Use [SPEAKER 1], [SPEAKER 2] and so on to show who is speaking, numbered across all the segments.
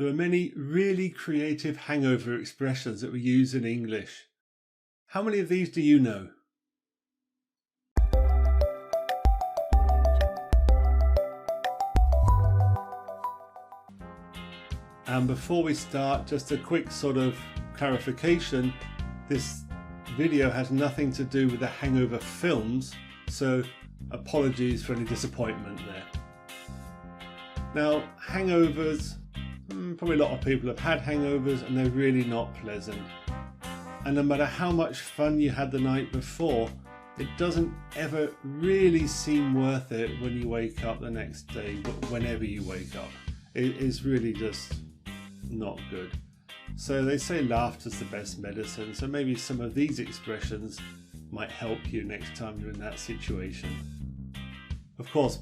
[SPEAKER 1] There are many really creative hangover expressions that we use in English. How many of these do you know? And before we start, just a quick sort of clarification. This video has nothing to do with the Hangover films, so apologies for any disappointment there. Now, hangovers, probably a lot of people have had hangovers and they're really not pleasant. And no matter how much fun you had the night before, it doesn't ever really seem worth it when you wake up the next day, but whenever you wake up. It is really just not good. So they say laughter's the best medicine, so maybe some of these expressions might help you next time you're in that situation. Of course,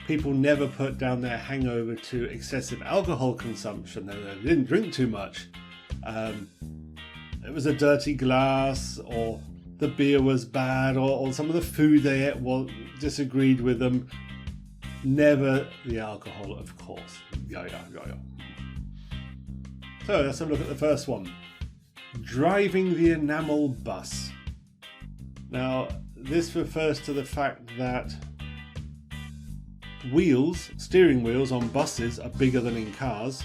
[SPEAKER 1] people never put down their hangover to excessive alcohol consumption. They didn't drink too much. It was a dirty glass, or the beer was bad, or some of the food they ate disagreed with them. Never the alcohol, of course. Yeah. So let's have a look at the first one. Driving the enamel bus. Now, this refers to the fact that steering wheels on buses are bigger than in cars.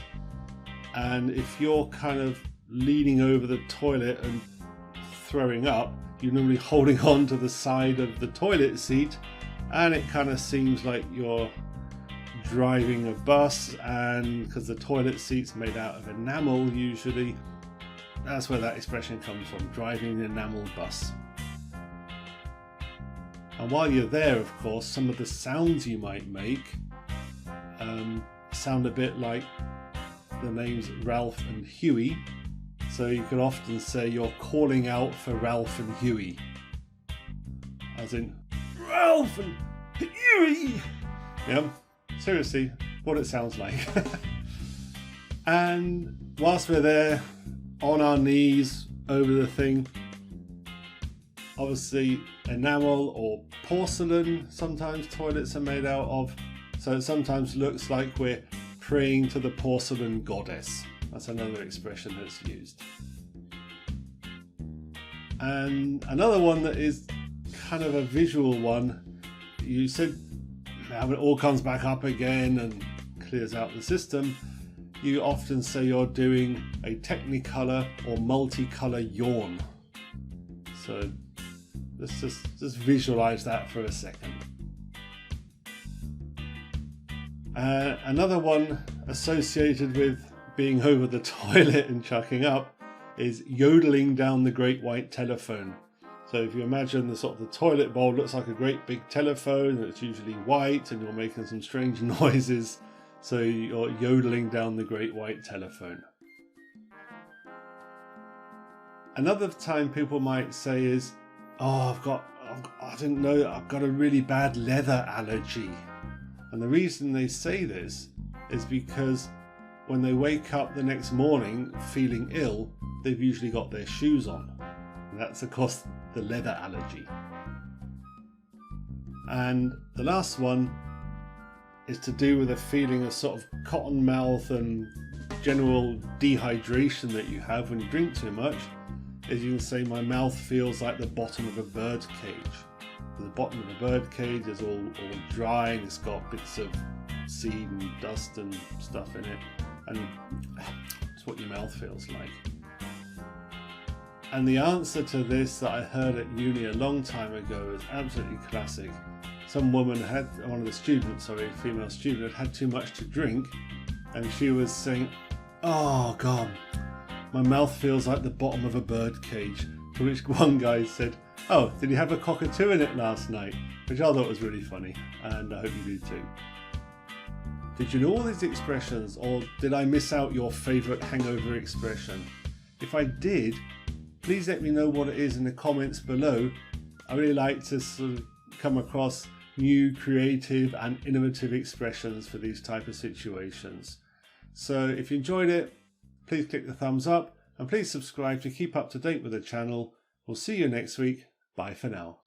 [SPEAKER 1] And if you're kind of leaning over the toilet and throwing up, you're normally holding on to the side of the toilet seat, and it kind of seems like you're driving a bus, and because the toilet seat's made out of enamel usually, that's where that expression comes from, driving the enamel bus. And while you're there, of course, some of the sounds you might make sound a bit like the names Ralf and Huey. So you can often say you're calling out for Ralf and Huey, as in Ralf and Huey. Yeah, seriously, what it sounds like. And whilst we're there on our knees over the thing, obviously enamel or porcelain sometimes toilets are made out of, so it sometimes looks like we're praying to the porcelain goddess. That's another expression that's used. And another one that is kind of a visual one, you said now it all comes back up again and clears out the system. You often say you're doing a technicolour or multicolour yawn. So let's just visualize that for a second. Another one associated with being over the toilet and chucking up is yodeling down the great white telephone. So if you imagine the sort of the toilet bowl looks like a great big telephone, and it's usually white and you're making some strange noises, so you're yodeling down the great white telephone. Another time people might say is, oh, I didn't know, I've got a really bad leather allergy. And the reason they say this is because when they wake up the next morning feeling ill, they've usually got their shoes on. And that's of course the leather allergy. And the last one is to do with a feeling of sort of cotton mouth and general dehydration that you have when you drink too much. Is you can say, my mouth feels like the bottom of a bird cage. The bottom of the bird cage is all dry and it's got bits of seed and dust and stuff in it, and it's what your mouth feels like. And the answer to this that I heard at uni a long time ago is absolutely classic. Some woman one of the students, a female student, had too much to drink, and she was saying, oh God, my mouth feels like the bottom of a bird cage. To which one guy said, oh, did you have a cockatoo in it last night? Which I thought was really funny, and I hope you do too. Did you know all these expressions, or did I miss out your favourite hangover expression? If I did, please let me know what it is in the comments below. I really like to sort of come across new, creative and innovative expressions for these type of situations. So if you enjoyed it, please click the thumbs up and please subscribe to keep up to date with the channel. We'll see you next week. Bye for now.